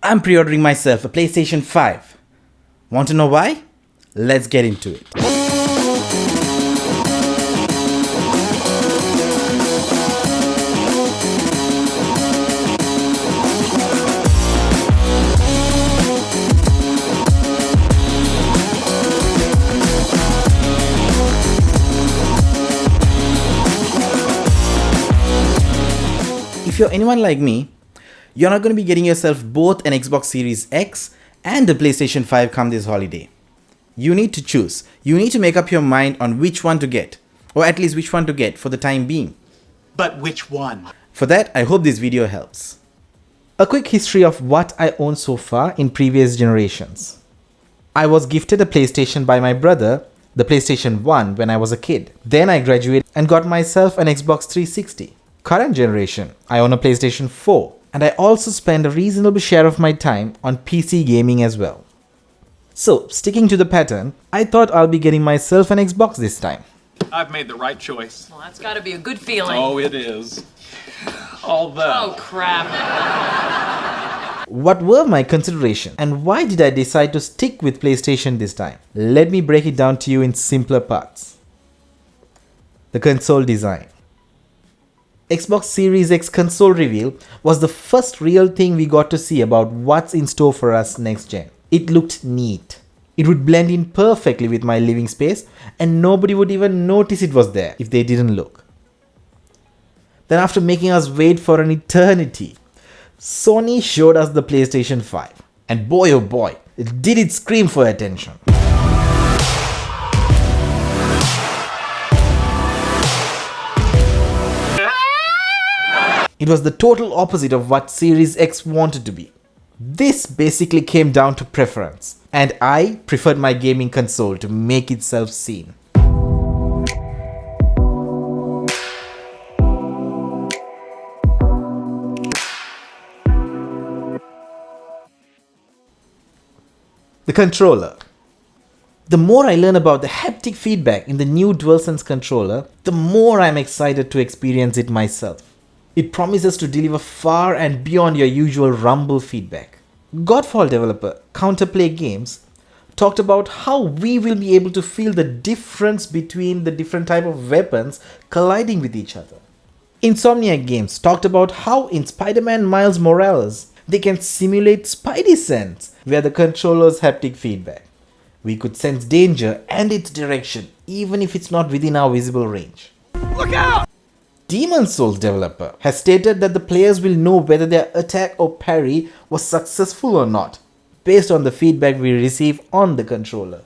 I'm pre-ordering myself a PlayStation 5. Want to know why? Let's get into it. If you're anyone like me, you're not going to be getting yourself both an Xbox Series X and a PlayStation 5 come this holiday. You need to choose. You need to make up your mind on which one to get, or at least which one to get for the time being. But which one? For that, I hope this video helps. A quick history of what I own so far in previous generations. I was gifted a PlayStation by my brother, the PlayStation 1, when I was a kid. Then I graduated and got myself an Xbox 360. Current generation, I own a PlayStation 4. And I also spend a reasonable share of my time on PC gaming as well. So, sticking to the pattern, I thought I'll be getting myself an Xbox this time. I've made the right choice. Well, that's gotta be a good feeling. Oh, it is. Although... Oh, crap. What were my considerations and why did I decide to stick with PlayStation this time? Let me break it down to you in simpler parts. The console design. Xbox Series X console reveal was the first real thing we got to see about what's in store for us next gen. It looked neat. It would blend in perfectly with my living space and nobody would even notice it was there if they didn't look. Then after making us wait for an eternity, Sony showed us the PlayStation 5. And boy oh boy, did it scream for attention. It was the total opposite of what Series X wanted to be. This basically came down to preference, and I preferred my gaming console to make itself seen. The controller. The more I learn about the haptic feedback in the new DualSense controller, the more I'm excited to experience it myself. It promises to deliver far and beyond your usual rumble feedback. Godfall developer Counterplay Games talked about how we will be able to feel the difference between the different type of weapons colliding with each other. Insomniac Games talked about how in Spider-Man Miles Morales, they can simulate Spidey sense via the controller's haptic feedback. We could sense danger and its direction even if it's not within our visible range. Look out! Demon's Souls developer has stated that the players will know whether their attack or parry was successful or not, based on the feedback we receive on the controller.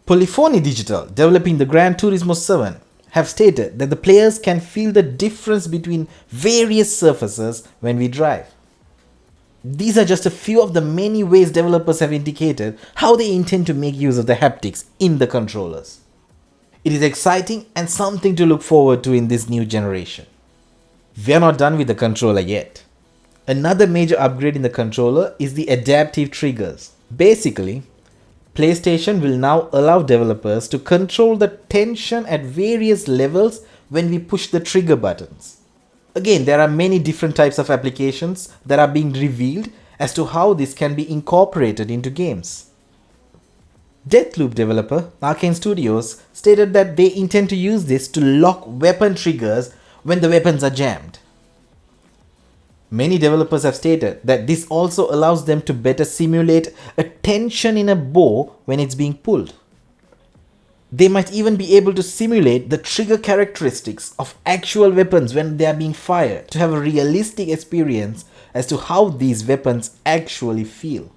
Polyphony Digital, developing the Gran Turismo 7, have stated that the players can feel the difference between various surfaces when we drive. These are just a few of the many ways developers have indicated how they intend to make use of the haptics in the controllers. It is exciting and something to look forward to in this new generation. We are not done with the controller yet. Another major upgrade in the controller is the adaptive triggers. Basically, PlayStation will now allow developers to control the tension at various levels when we push the trigger buttons. Again, there are many different types of applications that are being revealed as to how this can be incorporated into games. Deathloop developer Arcane Studios stated that they intend to use this to lock weapon triggers when the weapons are jammed. Many developers have stated that this also allows them to better simulate a tension in a bow when it's being pulled. They might even be able to simulate the trigger characteristics of actual weapons when they are being fired to have a realistic experience as to how these weapons actually feel.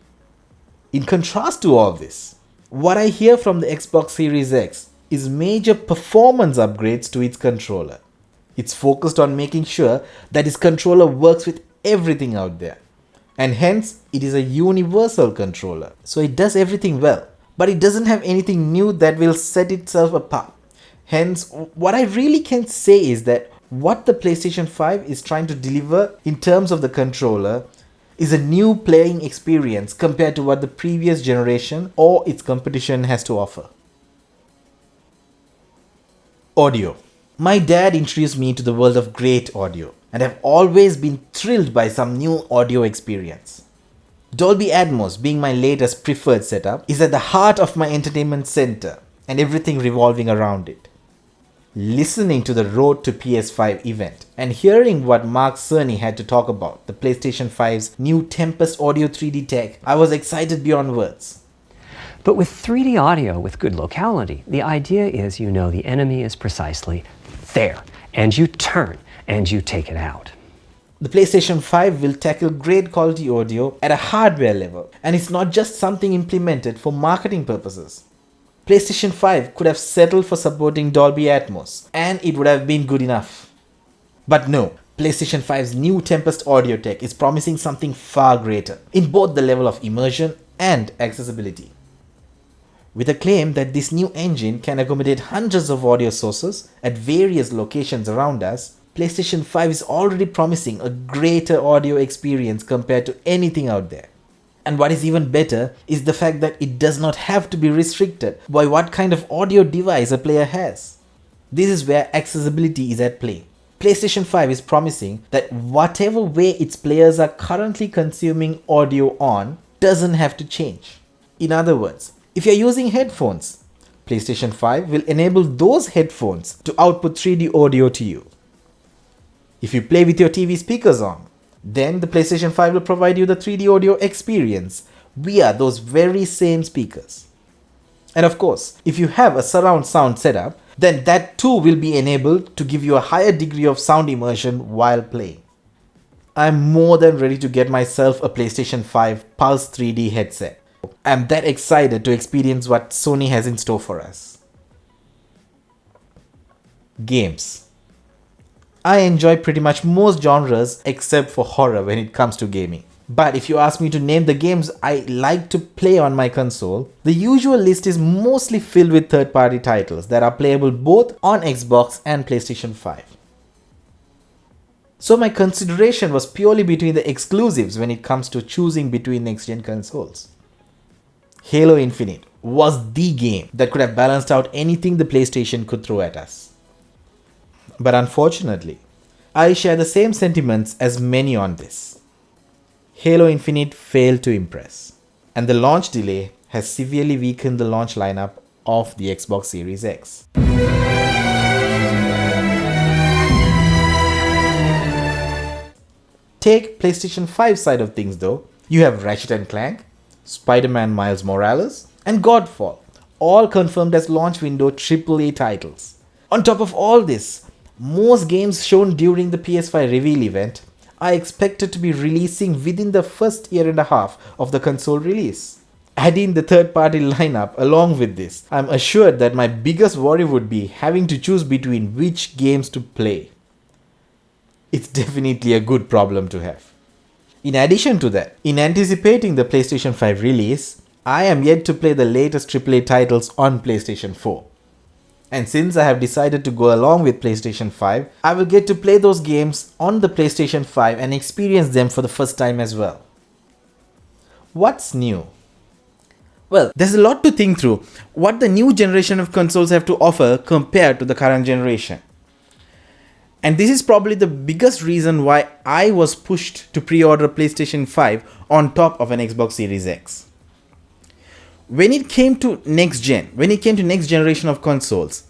In contrast to all this, what I hear from the Xbox Series X is major performance upgrades to its controller. It's focused on making sure that its controller works with everything out there. And hence, it is a universal controller. So it does everything well. But it doesn't have anything new that will set itself apart. Hence, what I really can say is that what the PlayStation 5 is trying to deliver in terms of the controller is a new playing experience compared to what the previous generation or its competition has to offer. Audio. My dad introduced me to the world of great audio and have always been thrilled by some new audio experience. Dolby Atmos, being my latest preferred setup, is at the heart of my entertainment center and everything revolving around it. Listening to the Road to PS5 event and hearing what Mark Cerny had to talk about the PlayStation 5's new Tempest Audio 3D tech, I was excited beyond words. But with 3D audio with good locality, the idea is you know the enemy is precisely there, and you turn and you take it out. The PlayStation 5 will tackle great quality audio at a hardware level, and it's not just something implemented for marketing purposes. PlayStation 5 could have settled for supporting Dolby Atmos, and it would have been good enough. But no, PlayStation 5's new Tempest audio tech is promising something far greater, in both the level of immersion and accessibility. With a claim that this new engine can accommodate hundreds of audio sources at various locations around us, PlayStation 5 is already promising a greater audio experience compared to anything out there. And what is even better is the fact that it does not have to be restricted by what kind of audio device a player has. This is where accessibility is at play. PlayStation 5 is promising that whatever way its players are currently consuming audio on doesn't have to change. In other words, if you're using headphones, PlayStation 5 will enable those headphones to output 3D audio to you. If you play with your TV speakers on, then the PlayStation 5 will provide you the 3D audio experience via those very same speakers. And of course, if you have a surround sound setup, then that too will be enabled to give you a higher degree of sound immersion while playing. I'm more than ready to get myself a PlayStation 5 Pulse 3D headset. I'm that excited to experience what Sony has in store for us. Games. I enjoy pretty much most genres except for horror when it comes to gaming. But if you ask me to name the games I like to play on my console, the usual list is mostly filled with third-party titles that are playable both on Xbox and PlayStation 5. So my consideration was purely between the exclusives when it comes to choosing between next-gen consoles. Halo Infinite was the game that could have balanced out anything the PlayStation could throw at us. But unfortunately, I share the same sentiments as many on this. Halo Infinite failed to impress, and the launch delay has severely weakened the launch lineup of the Xbox Series X. Take PlayStation 5 side of things though. You have Ratchet & Clank, Spider-Man Miles Morales, and Godfall, all confirmed as launch window AAA titles. On top of all this, most games shown during the PS5 reveal event are expected to be releasing within the first year and a half of the console release. Adding the third-party lineup along with this, I'm assured that my biggest worry would be having to choose between which games to play. It's definitely a good problem to have. In addition to that, in anticipating the PlayStation 5 release, I am yet to play the latest AAA titles on PlayStation 4. And since I have decided to go along with PlayStation 5, I will get to play those games on the PlayStation 5 and experience them for the first time as well. What's new? Well, there's a lot to think through what the new generation of consoles have to offer compared to the current generation. And this is probably the biggest reason why I was pushed to pre-order PlayStation 5 on top of an Xbox Series X. When it came to next generation of consoles,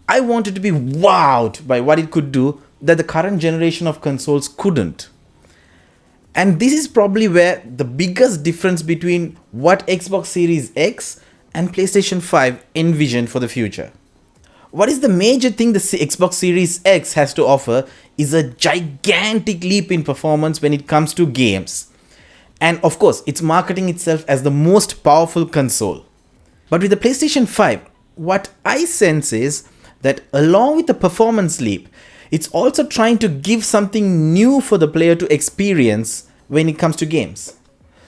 I wanted to be wowed by what it could do that the current generation of consoles couldn't. And this is probably where the biggest difference between what Xbox Series X and PlayStation 5 envisioned for the future. What is the major thing the Xbox Series X has to offer is a gigantic leap in performance when it comes to games. And of course, it's marketing itself as the most powerful console. But with the PlayStation 5, what I sense is that along with the performance leap, it's also trying to give something new for the player to experience when it comes to games.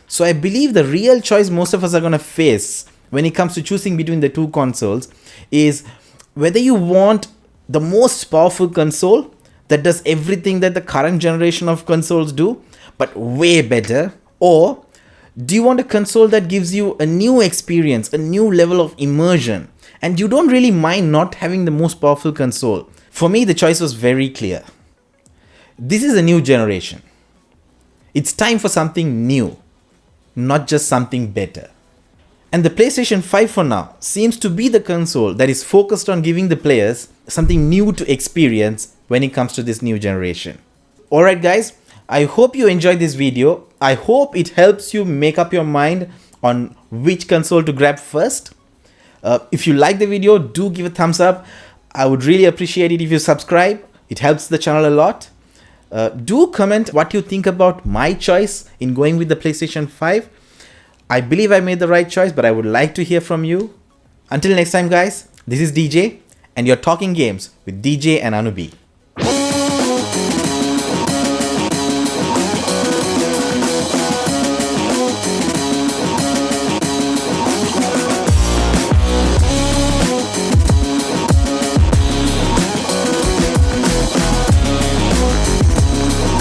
So I believe the real choice most of us are going to face when it comes to choosing between the two consoles is whether you want the most powerful console that does everything that the current generation of consoles do, but way better. Or do you want a console that gives you a new experience, a new level of immersion, and you don't really mind not having the most powerful console? For me, the choice was very clear. This is a new generation. It's time for something new. not just something better. And the PlayStation 5 for now seems to be the console that is focused on giving the players something new to experience when it comes to this new generation. Alright guys, I hope you enjoyed this video. I hope it helps you make up your mind on which console to grab first. If you like the video, do give a thumbs up. I would really appreciate it if you subscribe. It helps the channel a lot. Do comment what you think about my choice in going with the PlayStation 5. I believe I made the right choice, but I would like to hear from you. Until next time guys, this is DJ and you're talking games with DJ and Anubi.